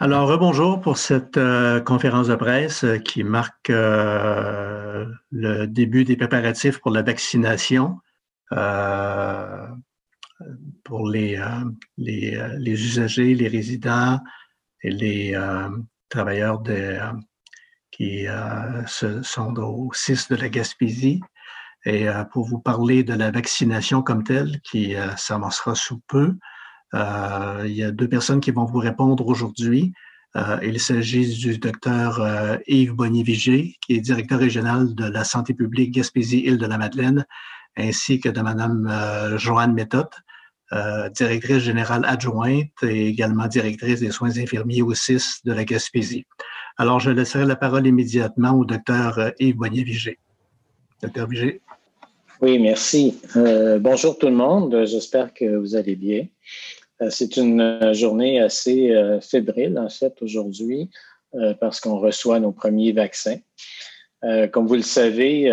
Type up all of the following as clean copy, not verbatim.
Alors, rebonjour pour cette conférence de presse qui marque le début des préparatifs pour la vaccination euh, pour les usagers, les résidents et les travailleurs qui sont au CIS de la Gaspésie. Et pour vous parler de la vaccination comme telle, qui s'amorcera sous peu, il y a deux personnes qui vont vous répondre aujourd'hui. Il s'agit du docteur Yves Bonnier-Vigé, qui est directeur régional de la santé publique Gaspésie-Île-de-la-Madeleine, ainsi que de Mme Joanne Méthode, directrice générale adjointe et également directrice des soins infirmiers au CIS de la Gaspésie. Alors, je laisserai la parole immédiatement au docteur Yves Bonnier-Vigé. Docteur Vigé. Oui, merci. Bonjour tout le monde. J'espère que vous allez bien. C'est une journée assez fébrile, en fait, aujourd'hui, parce qu'on reçoit nos premiers vaccins. Comme vous le savez,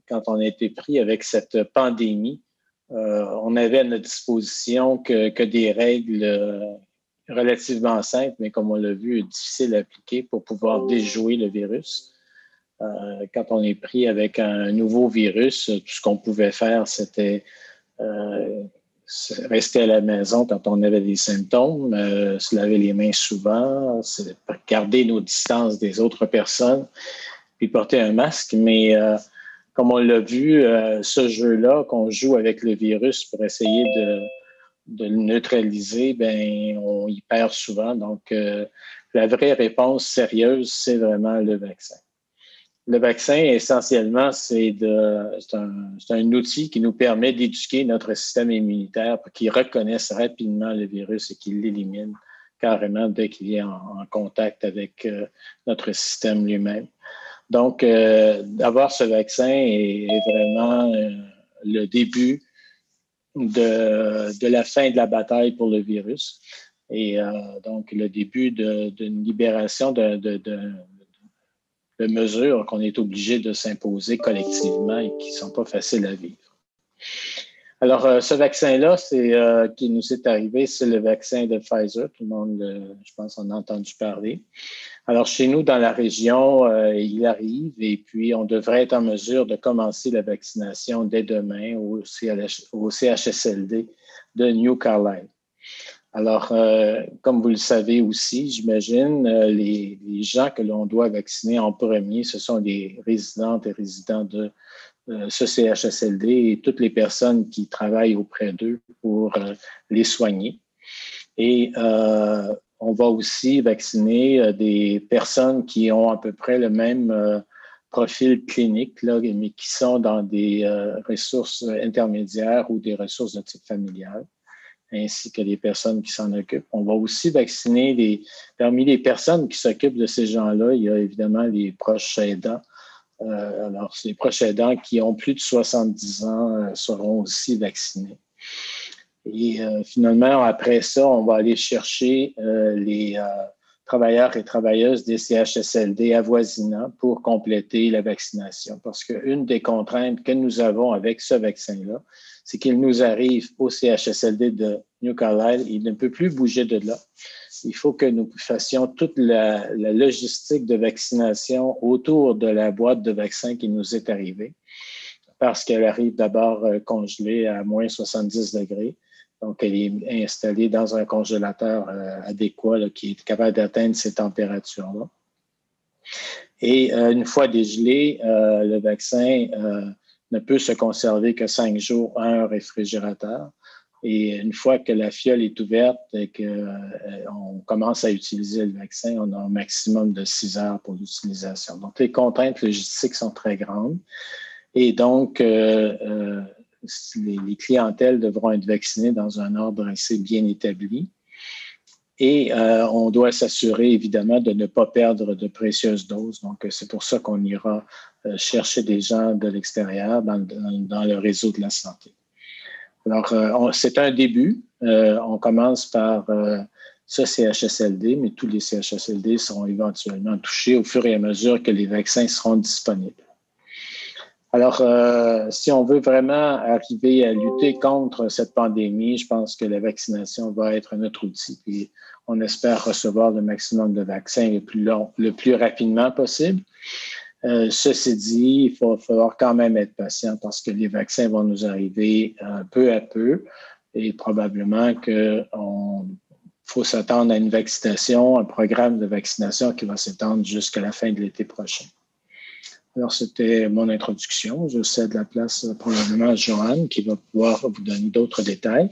quand on a été pris avec cette pandémie, on avait à notre disposition que des règles relativement simples, mais comme on l'a vu, difficiles à appliquer pour pouvoir déjouer le virus. Quand on est pris avec un nouveau virus, tout ce qu'on pouvait faire, c'était rester à la maison quand on avait des symptômes, se laver les mains souvent, garder nos distances des autres personnes, puis porter un masque. Mais comme on l'a vu, ce jeu-là qu'on joue avec le virus pour essayer de le neutraliser, ben on y perd souvent. Donc, la vraie réponse sérieuse, c'est vraiment le vaccin. Le vaccin, essentiellement, c'est un outil qui nous permet d'éduquer notre système immunitaire pour qu'il reconnaisse rapidement le virus et qu'il l'élimine carrément dès qu'il est en contact avec notre système lui-même. Donc, d'avoir ce vaccin est vraiment le début de la fin de la bataille pour le virus et donc le début d'une libération de mesures qu'on est obligé de s'imposer collectivement et qui ne sont pas faciles à vivre. Alors, ce vaccin-là, qui nous est arrivé, c'est le vaccin de Pfizer. Tout le monde, je pense, en a entendu parler. Alors, chez nous, dans la région, il arrive et puis on devrait être en mesure de commencer la vaccination dès demain au CHSLD de New Carlisle. Alors, comme vous le savez aussi, j'imagine, les gens que l'on doit vacciner en premier, ce sont les résidentes et résidents de ce CHSLD et toutes les personnes qui travaillent auprès d'eux pour les soigner. Et on va aussi vacciner des personnes qui ont à peu près le même profil clinique, là, mais qui sont dans des ressources intermédiaires ou des ressources de type familial, ainsi que les personnes qui s'en occupent. On va aussi vacciner parmi les personnes qui s'occupent de ces gens-là, il y a évidemment les proches aidants. Alors, les proches aidants qui ont plus de 70 ans seront aussi vaccinés. Et finalement, après ça, on va aller chercher les travailleurs et travailleuses des CHSLD avoisinants pour compléter la vaccination. Parce qu'une des contraintes que nous avons avec ce vaccin-là, c'est qu'il nous arrive au CHSLD de New Carlisle, il ne peut plus bouger de là. Il faut que nous fassions toute la logistique de vaccination autour de la boîte de vaccins qui nous est arrivée, parce qu'elle arrive d'abord congelée à moins 70 degrés. Donc, elle est installée dans un congélateur adéquat là, qui est capable d'atteindre ces températures-là. Et une fois dégelé, le vaccin ne peut se conserver que 5 jours à un réfrigérateur. Et une fois que la fiole est ouverte et qu'on commence à utiliser le vaccin, on a un maximum de 6 heures pour l'utilisation. Donc, les contraintes logistiques sont très grandes. Et donc, les clientèles devront être vaccinées dans un ordre assez bien établi. Et on doit s'assurer, évidemment, de ne pas perdre de précieuses doses. Donc, c'est pour ça qu'on ira chercher des gens de l'extérieur dans le réseau de la santé. Alors, c'est un début. On commence par ce CHSLD, mais tous les CHSLD seront éventuellement touchés au fur et à mesure que les vaccins seront disponibles. Alors, si on veut vraiment arriver à lutter contre cette pandémie, je pense que la vaccination va être notre outil. Puis, on espère recevoir le maximum de vaccins le plus rapidement possible. Ceci dit, il va falloir quand même être patient parce que les vaccins vont nous arriver peu à peu et probablement qu'il faut s'attendre à une vaccination, un programme de vaccination qui va s'étendre jusqu'à la fin de l'été prochain. Alors, c'était mon introduction. Je cède la place probablement à Joanne qui va pouvoir vous donner d'autres détails.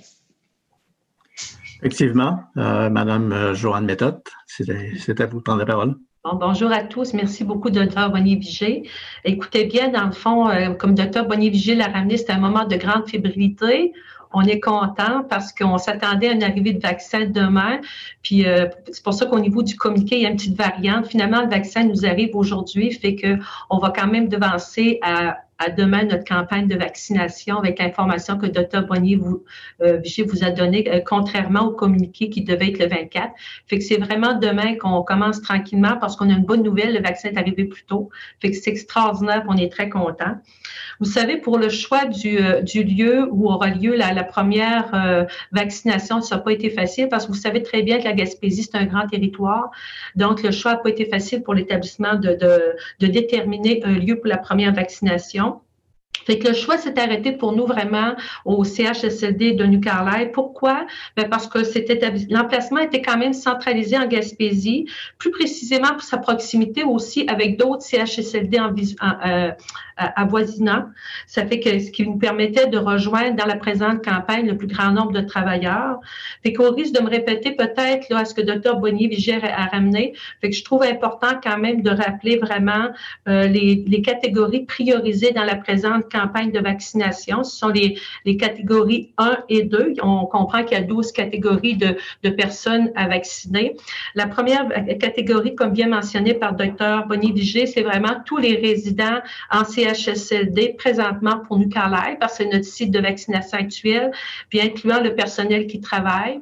Effectivement, Madame Joanne Méthode, c'est à vous de prendre la parole. Bon, bonjour à tous. Merci beaucoup, Dr. Bonnier-Vigé. Écoutez bien, dans le fond, comme Dr. Bonnier-Vigé l'a ramené, c'était un moment de grande fébrilité. On est content parce qu'on s'attendait à une arrivée de vaccin demain. Puis c'est pour ça qu'au niveau du communiqué, il y a une petite variante. Finalement, le vaccin nous arrive aujourd'hui, fait que on va quand même devancer à demain notre campagne de vaccination avec l'information que Dr. Bonnier-Vigé vous a donnée, contrairement au communiqué qui devait être le 24. Fait que c'est vraiment demain qu'on commence tranquillement parce qu'on a une bonne nouvelle, le vaccin est arrivé plus tôt. Fait que c'est extraordinaire, on est très content. Vous savez, pour le choix du lieu où aura lieu la première vaccination, ça n'a pas été facile parce que vous savez très bien que la Gaspésie, c'est un grand territoire. Donc, le choix n'a pas été facile pour l'établissement de déterminer un lieu pour la première vaccination. Fait que le choix s'est arrêté pour nous vraiment au CHSLD de New Carlisle. Pourquoi? Bien parce que l'emplacement était quand même centralisé en Gaspésie, plus précisément pour sa proximité aussi avec d'autres CHSLD avoisinants. Ça fait que ce qui nous permettait de rejoindre dans la présente campagne le plus grand nombre de travailleurs. Fait qu'au risque de me répéter peut-être là, à ce que Dr. Bonnier-Vigé a ramené, fait que je trouve important quand même de rappeler vraiment les catégories priorisées dans la présente campagne de vaccination. Ce sont les catégories 1 et 2. On comprend qu'il y a 12 catégories de personnes à vacciner. La première catégorie, comme bien mentionné par Dr. Bonnier-Vigé, c'est vraiment tous les résidents en CHSLD présentement pour New Carlisle, parce que c'est notre site de vaccination actuel, puis incluant le personnel qui travaille.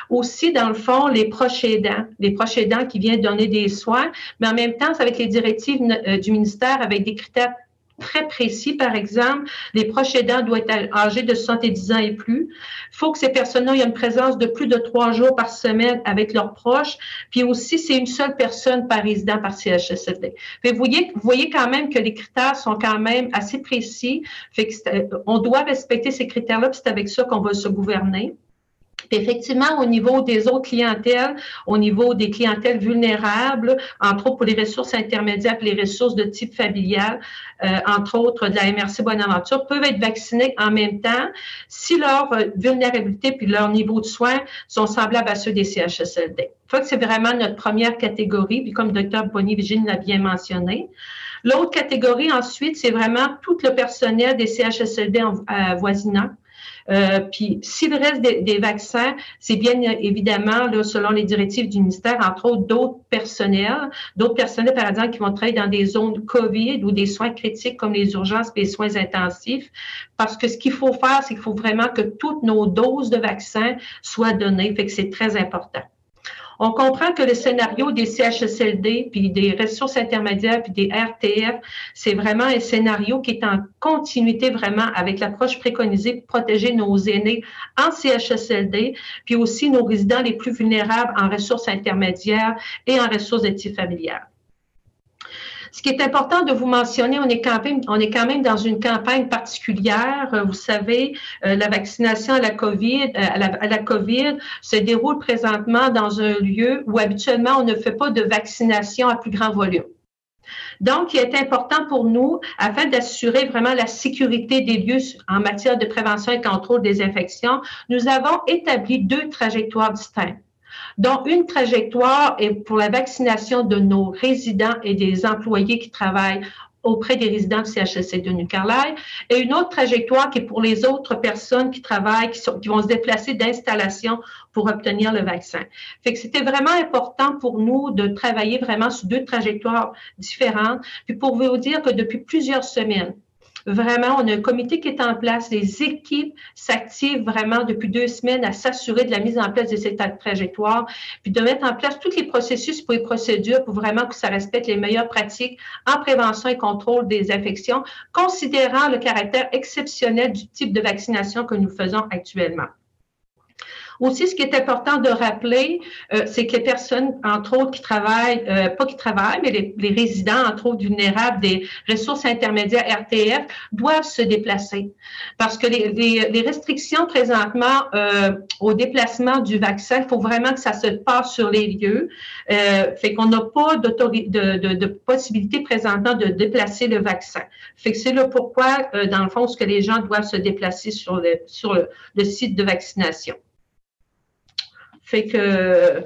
Aussi, dans le fond, les proches aidants qui viennent donner des soins, mais en même temps, c'est avec les directives du ministère, avec des critères très précis. Par exemple, les proches aidants doivent être âgés de 70 ans et plus. Il faut que ces personnes-là aient une présence de plus de 3 jours par semaine avec leurs proches. Puis aussi, c'est une seule personne par résident par CHSLD. Vous voyez quand même que les critères sont quand même assez précis. Fait que on doit respecter ces critères-là, puis c'est avec ça qu'on va se gouverner. Puis effectivement, au niveau des autres clientèles, au niveau des clientèles vulnérables, entre autres pour les ressources intermédiaires et les ressources de type familial, entre autres de la MRC Bonaventure, peuvent être vaccinés en même temps si leur vulnérabilité puis leur niveau de soins sont semblables à ceux des CHSLD. Fait que c'est vraiment notre première catégorie, puis comme Dr. Bonnier-Vigé l'a bien mentionné. L'autre catégorie ensuite, c'est vraiment tout le personnel des CHSLD avoisinants. Puis s'il reste des vaccins, c'est bien évidemment là, selon les directives du ministère, entre autres d'autres personnels par exemple qui vont travailler dans des zones COVID ou des soins critiques comme les urgences et les soins intensifs, parce que ce qu'il faut faire, c'est qu'il faut vraiment que toutes nos doses de vaccins soient données, fait que c'est très important. On comprend que le scénario des CHSLD, puis des ressources intermédiaires, puis des RTF, c'est vraiment un scénario qui est en continuité vraiment avec l'approche préconisée pour protéger nos aînés en CHSLD, puis aussi nos résidents les plus vulnérables en ressources intermédiaires et en ressources de type familial. Ce qui est important de vous mentionner, on est quand même dans une campagne particulière. Vous savez, la vaccination à la COVID se déroule présentement dans un lieu où habituellement on ne fait pas de vaccination à plus grand volume. Donc, il est important pour nous, afin d'assurer vraiment la sécurité des lieux en matière de prévention et contrôle des infections, nous avons établi 2 trajectoires distinctes, dont une trajectoire est pour la vaccination de nos résidents et des employés qui travaillent auprès des résidents du CHSLD de New Carlisle, et une autre trajectoire qui est pour les autres personnes qui travaillent, qui vont se déplacer d'installation pour obtenir le vaccin. Fait que c'était vraiment important pour nous de travailler vraiment sur 2 trajectoires différentes. Puis pour vous dire que depuis plusieurs semaines, Vraiment, on a un comité qui est en place. Les équipes s'activent vraiment depuis 2 semaines à s'assurer de la mise en place de cette trajectoire, puis de mettre en place tous les processus pour les procédures pour vraiment que ça respecte les meilleures pratiques en prévention et contrôle des infections, considérant le caractère exceptionnel du type de vaccination que nous faisons actuellement. Aussi, ce qui est important de rappeler, c'est que les personnes, entre autres, qui travaillent, pas qui travaillent, mais les résidents, entre autres, vulnérables des ressources intermédiaires RTF, doivent se déplacer. Parce que les restrictions présentement au déplacement du vaccin, il faut vraiment que ça se passe sur les lieux. Fait qu'on n'a pas de possibilité présentement de déplacer le vaccin. Fait que c'est là pourquoi, dans le fond, ce que les gens doivent se déplacer sur le site de vaccination. Fait que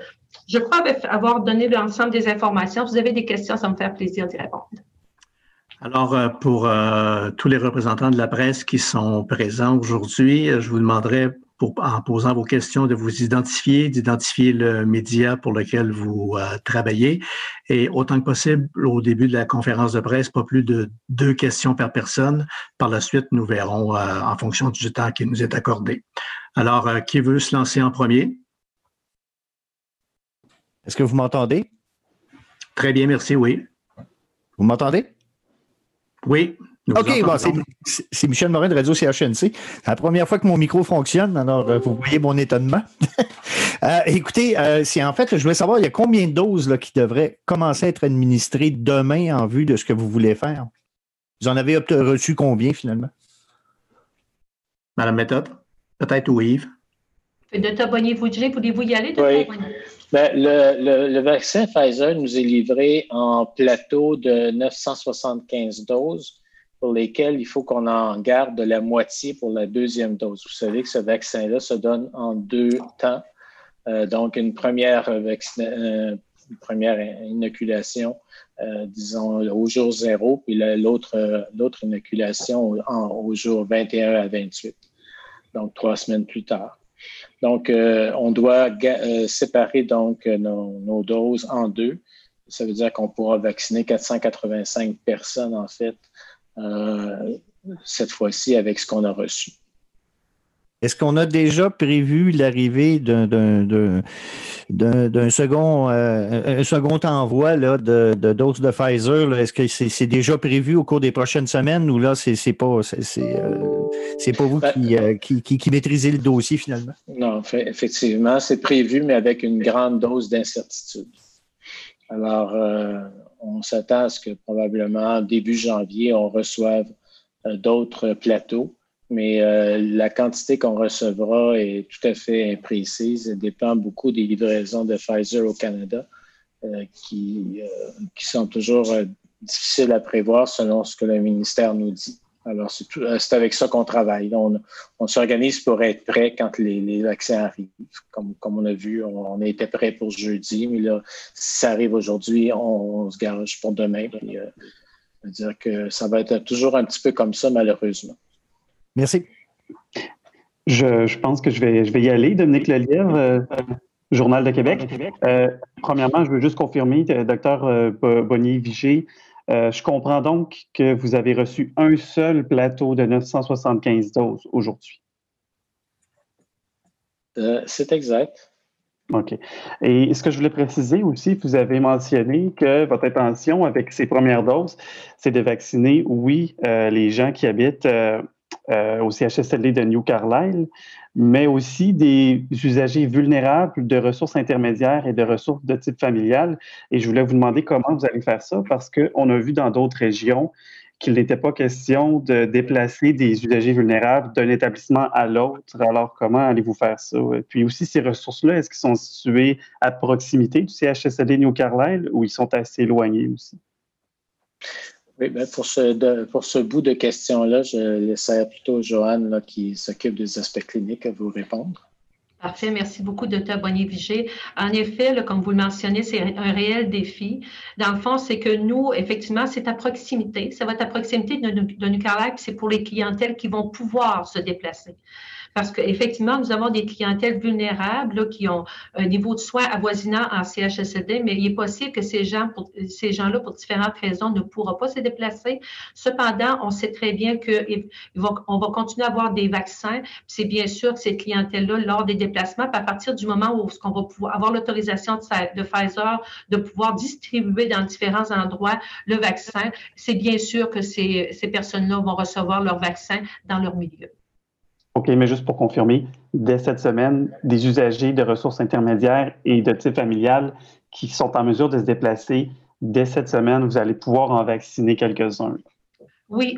je crois avoir donné l'ensemble des informations. Si vous avez des questions, ça me fait plaisir d'y répondre. Alors, pour tous les représentants de la presse qui sont présents aujourd'hui, je vous demanderai, en posant vos questions, de vous d'identifier le média pour lequel vous travaillez. Et autant que possible, au début de la conférence de presse, pas plus de 2 questions par personne. Par la suite, nous verrons en fonction du temps qui nous est accordé. Alors, qui veut se lancer en premier? Est-ce que vous m'entendez? Très bien, merci, oui. Vous m'entendez? Oui. OK, bon, c'est Michel Morin de Radio CHNC. C'est la première fois que mon micro fonctionne, alors vous voyez mon étonnement. Écoutez, en fait, je voulais savoir, il y a combien de doses là, qui devraient commencer à être administrées demain en vue de ce que vous voulez faire? Vous en avez reçu combien, finalement? Madame Méthode, peut-être ou Yves? Dr. Bonnier-Fugere, voulez-vous y aller? Oui. Ben, le vaccin Pfizer nous est livré en plateau de 975 doses pour lesquelles il faut qu'on en garde la moitié pour la 2e dose. Vous savez que ce vaccin-là se donne en 2 temps. Donc, une première inoculation, disons, au jour 0, puis l'autre inoculation au jour 21 à 28. Donc, 3 semaines plus tard. Donc, on doit séparer donc nos doses en 2. Ça veut dire qu'on pourra vacciner 485 personnes, en fait, cette fois-ci avec ce qu'on a reçu. Est-ce qu'on a déjà prévu l'arrivée d'un second envoi là, de doses de Pfizer? Là? Est-ce que c'est déjà prévu au cours des prochaines semaines ou là, c'est pas vous qui maîtrisez le dossier finalement? Non, effectivement, c'est prévu, mais avec une grande dose d'incertitude. Alors, on s'attend à ce que probablement début janvier, on reçoive d'autres plateaux. Mais la quantité qu'on recevra est tout à fait imprécise. Elle dépend beaucoup des livraisons de Pfizer au Canada qui sont toujours difficiles à prévoir selon ce que le ministère nous dit. Alors, c'est avec ça qu'on travaille. On s'organise pour être prêt quand les vaccins arrivent. Comme on a vu, on était prêt pour jeudi, mais là, si ça arrive aujourd'hui, on se gage pour demain. Puis, ça veut dire que ça va être toujours un petit peu comme ça, malheureusement. Merci. Je pense que je vais y aller. Dominique Lelièvre, Journal de Québec. Premièrement, je veux juste confirmer, Dr. Bonnier-Fugere, je comprends donc que vous avez reçu un seul plateau de 975 doses aujourd'hui. C'est exact. OK. Et ce que je voulais préciser aussi, vous avez mentionné que votre intention avec ces premières doses, c'est de vacciner, oui, les gens qui habitent au CHSLD de New Carlisle, mais aussi des usagers vulnérables de ressources intermédiaires et de ressources de type familial. Et je voulais vous demander comment vous allez faire ça, parce qu'on a vu dans d'autres régions qu'il n'était pas question de déplacer des usagers vulnérables d'un établissement à l'autre. Alors, comment allez-vous faire ça? Puis aussi, ces ressources-là, est-ce qu'ils sont situées à proximité du CHSLD New Carlisle ou ils sont assez éloignés aussi? Oui, bien, pour ce bout de question-là, je laisserai plutôt Joanne, là, qui s'occupe des aspects cliniques, à vous répondre. Parfait. Merci beaucoup, Dr. Bonnier-Vigé. En effet, là, comme vous le mentionnez, c'est un réel défi. Dans le fond, c'est que nous, effectivement, c'est à proximité. Ça va être à proximité de Nuclear, puis c'est pour les clientèles qui vont pouvoir se déplacer. Parce qu'effectivement, nous avons des clientèles vulnérables là, qui ont un niveau de soins avoisinant en CHSLD, mais il est possible que ces gens-là, pour différentes raisons, ne pourront pas se déplacer. Cependant, on sait très bien qu'on va continuer à avoir des vaccins. C'est bien sûr que cette clientèle-là, lors des déplacements, puis à partir du moment où on va pouvoir avoir l'autorisation de Pfizer de pouvoir distribuer dans différents endroits le vaccin, c'est bien sûr que ces personnes-là vont recevoir leur vaccin dans leur milieu. OK, mais juste pour confirmer, dès cette semaine, des usagers de ressources intermédiaires et de type familial qui sont en mesure de se déplacer, dès cette semaine, vous allez pouvoir en vacciner quelques-uns. Oui.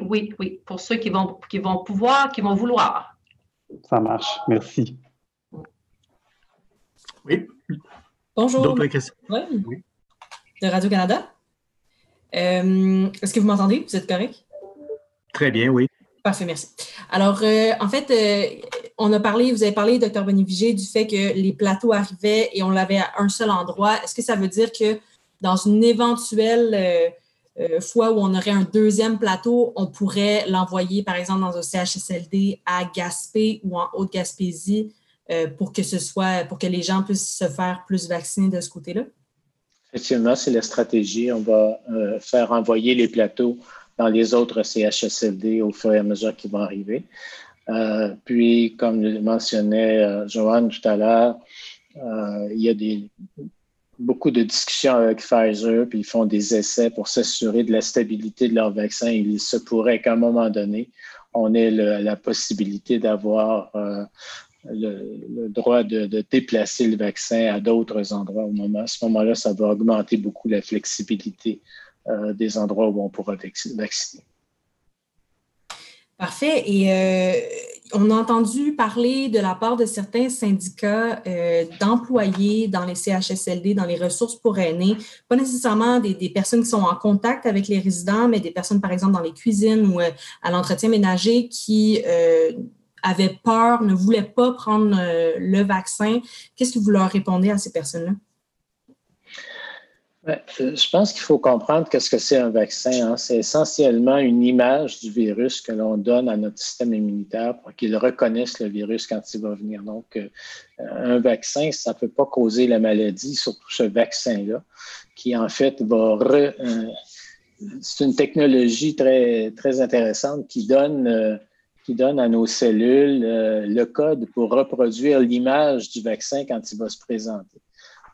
Pour ceux qui vont pouvoir, qui vont vouloir. Ça marche. Merci. Oui. Bonjour. D'autres questions? Oui. De Radio-Canada. Est-ce que vous m'entendez? Vous êtes correct? Très bien, oui. Parfait, merci. Alors, en fait, vous avez parlé, Dr. Bonnier-Vigé, du fait que les plateaux arrivaient et on l'avait à un seul endroit. Est-ce que ça veut dire que dans une éventuelle fois où on aurait un deuxième plateau, on pourrait l'envoyer, par exemple, dans un CHSLD à Gaspé ou en Haute-Gaspésie pour que les gens puissent se faire plus vacciner de ce côté-là? Effectivement, c'est la stratégie. On va faire envoyer les plateaux dans les autres CHSLD au fur et à mesure qu'ils vont arriver. Puis, comme le mentionnait Joanne tout à l'heure, il y a beaucoup de discussions avec Pfizer, puis ils font des essais pour s'assurer de la stabilité de leur vaccin. Il se pourrait qu'à un moment donné, on ait la possibilité d'avoir le droit de déplacer le vaccin à d'autres endroits À ce moment-là, ça va augmenter beaucoup la flexibilité des endroits où on pourra vacciner. Parfait. Et on a entendu parler de la part de certains syndicats d'employés dans les CHSLD, dans les ressources pour aînés, pas nécessairement des personnes qui sont en contact avec les résidents, mais des personnes, par exemple, dans les cuisines ou à l'entretien ménager qui avaient peur, ne voulaient pas prendre le vaccin. Qu'est-ce que vous leur répondez à ces personnes-là? Je pense qu'il faut comprendre qu'est-ce que c'est un vaccin. C'est essentiellement une image du virus que l'on donne à notre système immunitaire pour qu'il reconnaisse le virus quand il va venir. Donc, un vaccin, ça ne peut pas causer la maladie, surtout ce vaccin-là, qui en fait c'est une technologie très, très intéressante qui donne à nos cellules le code pour reproduire l'image du vaccin quand il va se présenter.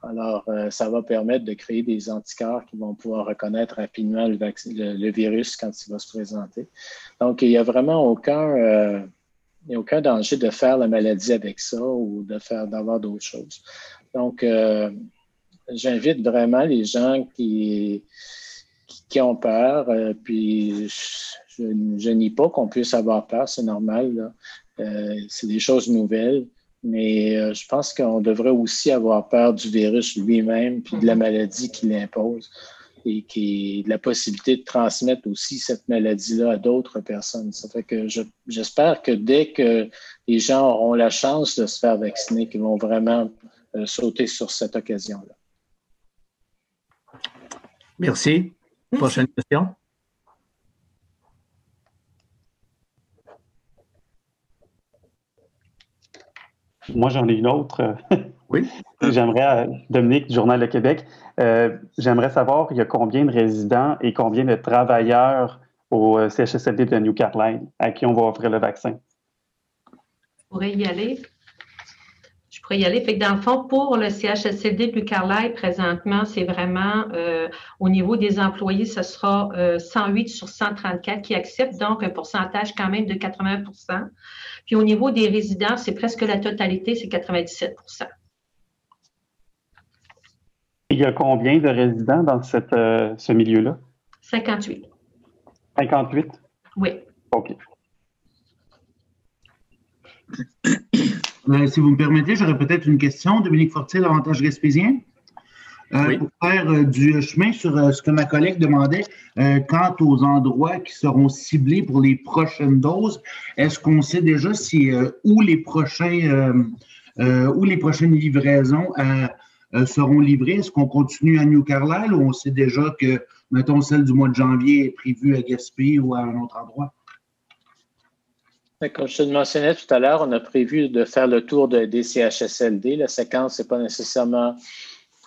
Alors, ça va permettre de créer des anticorps qui vont pouvoir reconnaître rapidement le virus quand il va se présenter. Donc, il n'y a vraiment aucun danger de faire la maladie avec ça ou d'avoir d'autres choses. Donc, j'invite vraiment les gens qui ont peur, puis je nie pas qu'on puisse avoir peur, c'est normal, là. C'est des choses nouvelles. Mais je pense qu'on devrait aussi avoir peur du virus lui-même puis de la maladie qu'il impose et de la possibilité de transmettre aussi cette maladie-là à d'autres personnes. Ça fait que j'espère que dès que les gens auront la chance de se faire vacciner, qu'ils vont vraiment sauter sur cette occasion-là. Merci. Prochaine question. Moi, j'en ai une autre. Oui. J'aimerais, Dominique, du Journal de Québec, j'aimerais savoir, il y a combien de résidents et combien de travailleurs au CHSLD de New Carline à qui on va offrir le vaccin? Je pourrais y aller. Fait que dans le fond, pour le CHSLD de New Carline, présentement, c'est vraiment au niveau des employés, ce sera 108 sur 134 qui acceptent, donc un pourcentage quand même de 80%. Puis au niveau des résidents, c'est presque la totalité, c'est 97%. Il y a combien de résidents dans ce milieu-là? 58. 58? Oui. OK. Si vous me permettez, j'aurais peut-être une question. Dominique Fortier, l'Avantage Gaspésien. Oui. Pour faire du chemin sur ce que ma collègue demandait quant aux endroits qui seront ciblés pour les prochaines doses, est-ce qu'on sait déjà où les prochains où les prochaines livraisons seront livrées? Est-ce qu'on continue à New Carlisle ou on sait déjà que, mettons, celle du mois de janvier est prévue à Gaspé ou à un autre endroit? Comme je te le mentionnais tout à l'heure, on a prévu de faire le tour des CHSLD. La séquence n'est pas nécessairement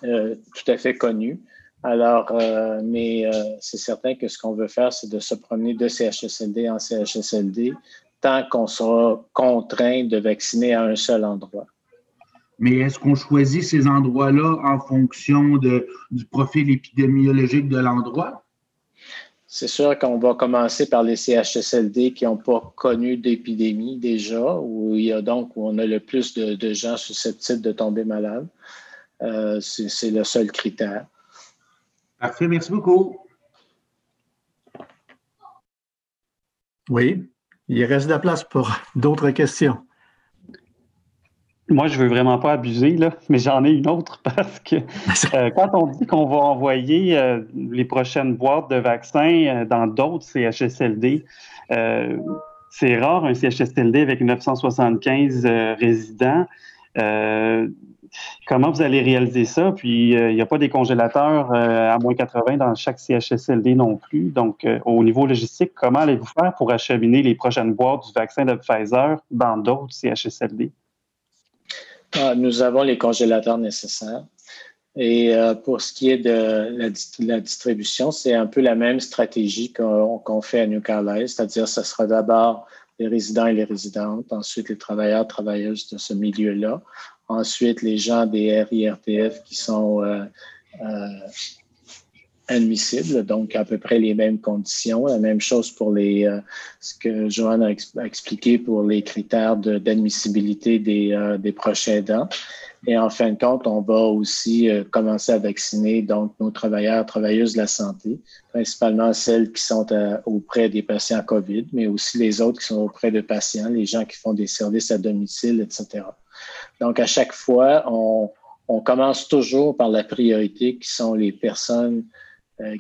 tout à fait connue. Alors, mais c'est certain que ce qu'on veut faire, c'est de se promener de CHSLD en CHSLD tant qu'on sera contraint de vacciner à un seul endroit. Mais est-ce qu'on choisit ces endroits-là en fonction du profil épidémiologique de l'endroit? C'est sûr qu'on va commencer par les CHSLD qui n'ont pas connu d'épidémie déjà, où on a le plus de gens susceptibles de tomber malades. C'est le seul critère. Parfait, merci beaucoup. Oui, il reste de la place pour d'autres questions. Moi, je ne veux vraiment pas abuser, là, mais j'en ai une autre parce que quand on dit qu'on va envoyer les prochaines boîtes de vaccins dans d'autres CHSLD, c'est rare un CHSLD avec 975 résidents. Comment vous allez réaliser ça? Puis, il n'y a pas des congélateurs à moins 80 dans chaque CHSLD non plus. Donc, au niveau logistique, comment allez-vous faire pour acheminer les prochaines boîtes du vaccin de Pfizer dans d'autres CHSLD? Nous avons les congélateurs nécessaires. Et pour ce qui est de la distribution, c'est un peu la même stratégie qu'on fait à New Carlisle, c'est-à-dire ce sera d'abord les résidents et les résidentes, ensuite les travailleurs, travailleuses de ce milieu-là, ensuite les gens des RIRTF qui sont admissibles, donc à peu près les mêmes conditions. La même chose pour ce que Joanne a expliqué pour les critères d'admissibilité des proches aidants. Et en fin de compte, on va aussi commencer à vacciner donc nos travailleurs, travailleuses de la santé, principalement celles qui sont auprès des patients COVID, mais aussi les autres qui sont auprès de patients, les gens qui font des services à domicile, etc. Donc, à chaque fois, on commence toujours par la priorité qui sont les personnes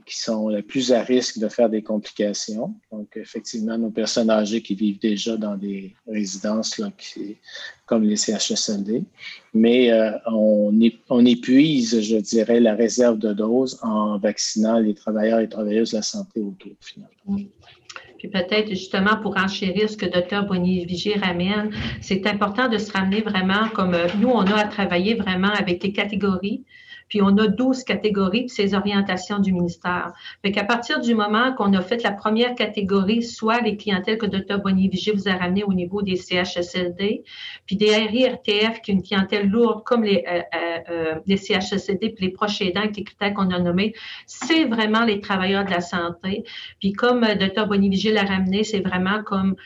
qui sont les plus à risque de faire des complications. Donc, effectivement, nos personnes âgées qui vivent déjà dans des résidences là, comme les CHSLD. Mais on épuise, je dirais, la réserve de doses en vaccinant les travailleurs et travailleuses de la santé autour, finalement. Puis peut-être justement pour enchérir ce que Dr. Bonnier-Vigé ramène, c'est important de se ramener vraiment comme nous, on a à travailler vraiment avec les catégories. Puis on a 12 catégories de ces orientations du ministère. Fait qu'à partir du moment qu'on a fait la première catégorie, soit les clientèles que Dr. Bonnier-Vigé vous a ramenées au niveau des CHSLD, puis des RIRTF, qui est une clientèle lourde comme les CHSLD, puis les proches aidants avec les critères qu'on a nommés, c'est vraiment les travailleurs de la santé. Puis comme Dr. Bonnier-Vigé l'a ramené, c'est vraiment comme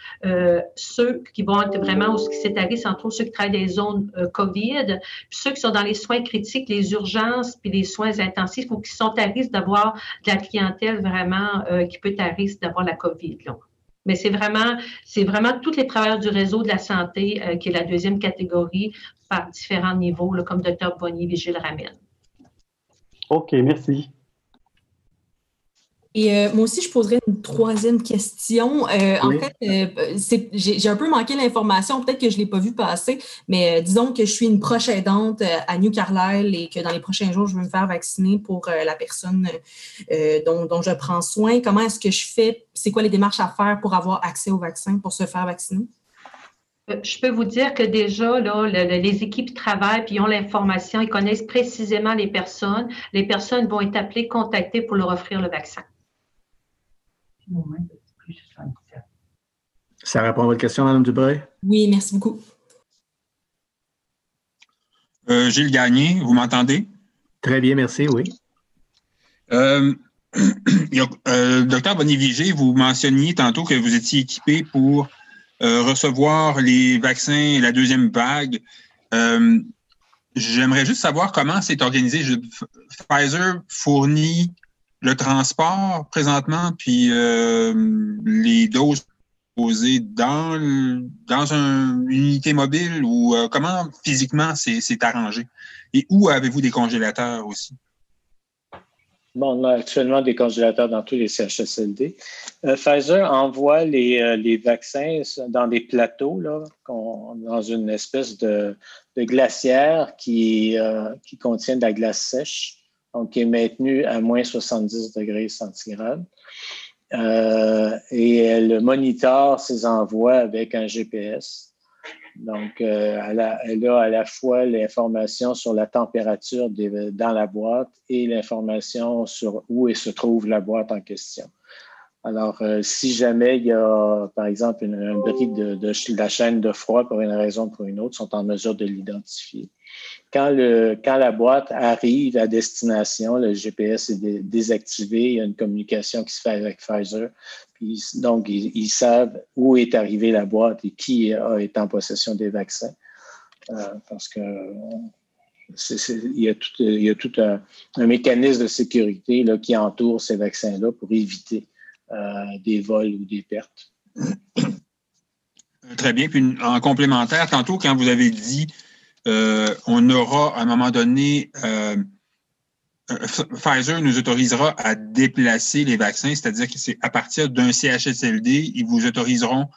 ceux qui vont être vraiment, ce qui s'est arrivé, c'est entre autres ceux qui travaillent dans les zones COVID, puis ceux qui sont dans les soins critiques, les urgences, puis les soins intensifs ou qui sont à risque d'avoir de la clientèle vraiment qui peut être à risque d'avoir la COVID. Là. Mais c'est vraiment tous les travailleurs du réseau de la santé qui est la deuxième catégorie par différents niveaux, là, comme Dr. Bonnier-Vigé le ramène. OK, merci. Et moi aussi, je poserais une troisième question. Oui. En fait, j'ai un peu manqué l'information, peut-être que je ne l'ai pas vu passer, mais disons que je suis une proche aidante à New Carlisle et que dans les prochains jours, je veux me faire vacciner pour la personne dont je prends soin. Comment est-ce que je fais? C'est quoi les démarches à faire pour avoir accès au vaccin, pour se faire vacciner? Je peux vous dire que déjà, là, les équipes travaillent puis ont l'information, ils connaissent précisément les personnes. Les personnes vont être appelées, contactées pour leur offrir le vaccin. Ça répond à votre question, Mme Dubreuil? Oui, merci beaucoup. Gilles Gagné, vous m'entendez? Très bien, merci, oui. Docteur Bonnier-Vigé, vous mentionniez tantôt que vous étiez équipé pour recevoir les vaccins, la deuxième vague. J'aimerais juste savoir comment c'est organisé. Pfizer fournit le transport présentement, puis les doses posées dans une unité mobile ou comment physiquement c'est arrangé? Et où avez-vous des congélateurs aussi? Bon, on a actuellement des congélateurs dans tous les CHSLD. Pfizer envoie les vaccins dans des plateaux, là, dans une espèce de glacière qui contient de la glace sèche, donc qui est maintenue à moins 70 degrés centigrades. Et elle monitore ses envois avec un GPS. Donc, elle a à la fois l'information sur la température dans la boîte et l'information sur où se trouve la boîte en question. Alors, si jamais il y a, par exemple, un bris de la chaîne de froid pour une raison ou pour une autre, ils sont en mesure de l'identifier. Quand la boîte arrive à destination, le GPS est désactivé, il y a une communication qui se fait avec Pfizer. Donc, ils savent où est arrivée la boîte et qui est en possession des vaccins. Parce que il y a tout un mécanisme de sécurité là, qui entoure ces vaccins-là pour éviter des vols ou des pertes. Très bien. Puis en complémentaire, tantôt, quand vous avez dit on aura, à un moment donné, Pfizer nous autorisera à déplacer les vaccins, c'est-à-dire que c'est à partir d'un CHSLD, ils vous autoriseront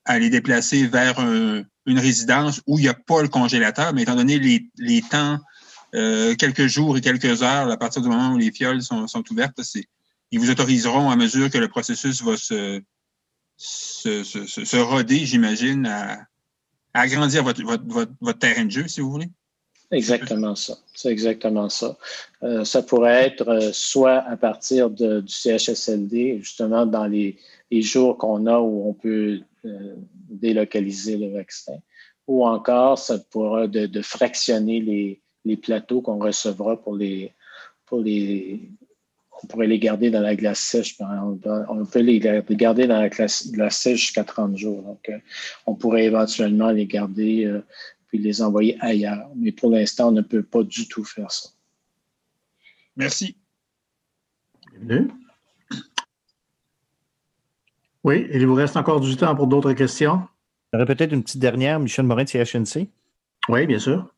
à les déplacer vers une résidence où il n'y a pas le congélateur, mais étant donné les temps, quelques jours et quelques heures, à partir du moment où les fioles sont ouvertes, ils vous autoriseront à mesure que le processus va se roder, j'imagine, à agrandir votre terrain de jeu, si vous voulez? Exactement ça. C'est exactement ça. Ça pourrait être soit à partir du CHSLD, justement dans les jours qu'on a où on peut délocaliser le vaccin, ou encore ça pourra de fractionner les plateaux qu'on recevra on pourrait les garder dans la glace sèche. On peut les garder dans la glace sèche jusqu'à 30 jours. Donc, on pourrait éventuellement les garder puis les envoyer ailleurs. Mais pour l'instant, on ne peut pas du tout faire ça. Merci. Bienvenue. Oui, il vous reste encore du temps pour d'autres questions. Il y aurait peut-être une petite dernière, Michel Morin de CHNC. Oui, bien sûr.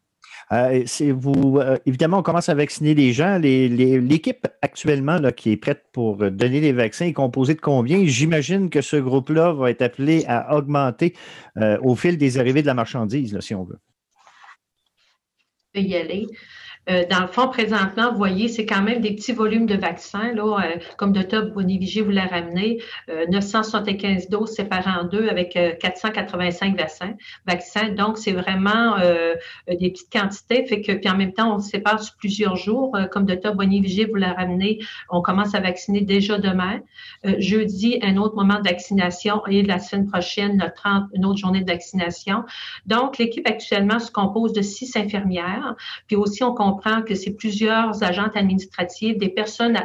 Évidemment, on commence à vacciner les gens. L'équipe actuellement là, qui est prête pour donner les vaccins est composée de combien? J'imagine que ce groupe-là va être appelé à augmenter au fil des arrivées de la marchandise, là, si on veut. Y aller. Dans le fond, présentement, vous voyez, c'est quand même des petits volumes de vaccins, là, comme Dr. Bonivigier vous l'a ramené, 975 doses séparées en deux avec 485 vaccins. Donc, c'est vraiment des petites quantités. Fait que, puis en même temps, on se sépare sur plusieurs jours. Comme Dr. Bonivigier vous l'a ramené, on commence à vacciner déjà demain. Jeudi, un autre moment de vaccination et la semaine prochaine, une autre journée de vaccination. Donc, l'équipe actuellement se compose de 6 infirmières. Puis aussi, on comprend que c'est plusieurs agentes administratives, des personnes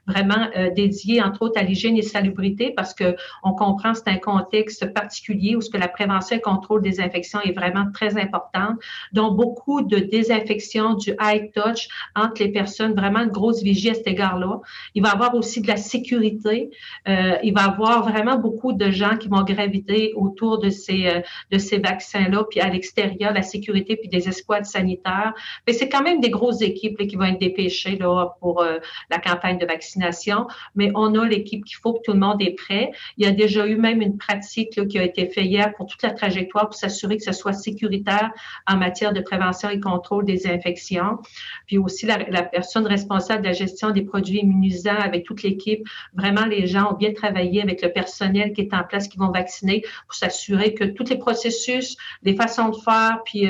vraiment dédiées, entre autres, à l'hygiène et salubrité, parce que on comprend que c'est un contexte particulier où ce que la prévention et le contrôle des infections est vraiment très importante. Donc, beaucoup de désinfection, du high touch entre les personnes, vraiment une grosse vigie à cet égard-là. Il va y avoir aussi de la sécurité. Il va y avoir vraiment beaucoup de gens qui vont graviter autour de ces vaccins-là, puis à l'extérieur, la sécurité, puis des escouades sanitaires. Mais c'est quand même des grosses équipes là, qui vont être dépêchées là, pour la campagne de vaccination, mais on a l'équipe qu'il faut, que tout le monde est prêt. Il y a déjà eu même une pratique là, qui a été faite hier pour toute la trajectoire pour s'assurer que ce soit sécuritaire en matière de prévention et contrôle des infections. Puis aussi la personne responsable de la gestion des produits immunisants avec toute l'équipe. Vraiment, les gens ont bien travaillé avec le personnel qui est en place, qui vont vacciner pour s'assurer que tous les processus, les façons de faire, puis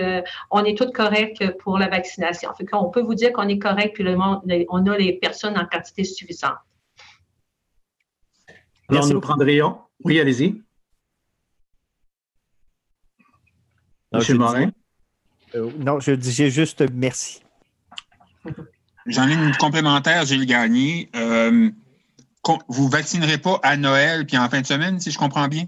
on est tous corrects pour la vaccination. Fait qu'on peut vous dire qu'on est correct, puis on a les personnes en quantité suffisante. Alors, nous prendrions... Oui, allez-y. Monsieur Morin. Non, je disais juste merci. J'en ai une complémentaire, Gilles Gagné. Vous ne vaccinerez pas à Noël puis en fin de semaine, si je comprends bien?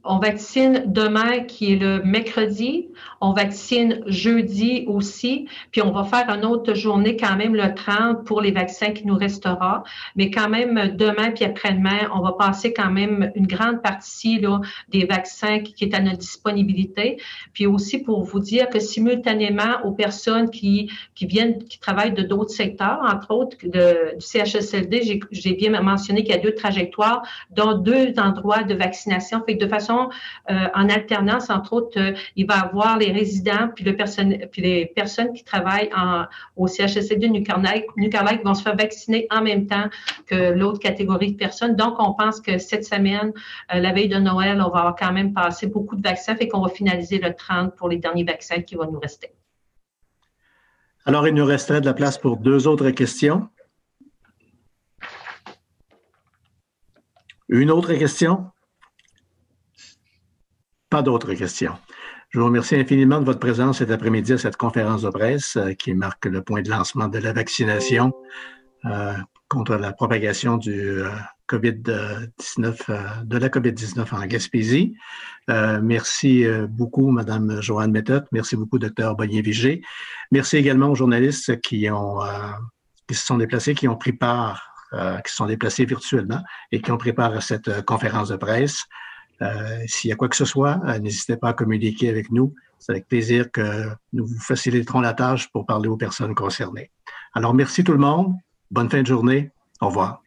On vaccine demain, qui est le mercredi. On vaccine jeudi aussi. Puis on va faire une autre journée quand même le 30 pour les vaccins qui nous restera. Mais quand même, demain puis après-demain, on va passer quand même une grande partie là, des vaccins qui est à notre disponibilité. Puis aussi pour vous dire que simultanément aux personnes qui travaillent de d'autres secteurs, entre autres du CHSLD, j'ai bien mentionné qu'il y a 2 trajectoires, dont 2 endroits de vaccination. Fait que de façon en alternance, entre autres, il va y avoir les résidents puis les personnes qui travaillent au CHSLD New Carlisle qui vont se faire vacciner en même temps que l'autre catégorie de personnes. Donc, on pense que cette semaine, la veille de Noël, on va avoir quand même passé beaucoup de vaccins, fait qu'on va finaliser le 30 pour les derniers vaccins qui vont nous rester. Alors, il nous resterait de la place pour 2 autres questions. Une autre question? Pas d'autres questions. Je vous remercie infiniment de votre présence cet après-midi à cette conférence de presse qui marque le point de lancement de la vaccination contre la propagation du COVID-19, de la COVID-19 en Gaspésie. Merci beaucoup, Mme Joanne Méthode. Merci beaucoup, Dr. Bonnier-Vigé. Merci également aux journalistes qui se sont déplacés, qui ont pris part, qui se sont déplacés virtuellement et qui ont pris part à cette conférence de presse. S'il y a quoi que ce soit, n'hésitez pas à communiquer avec nous. C'est avec plaisir que nous vous faciliterons la tâche pour parler aux personnes concernées. Alors, merci tout le monde. Bonne fin de journée. Au revoir.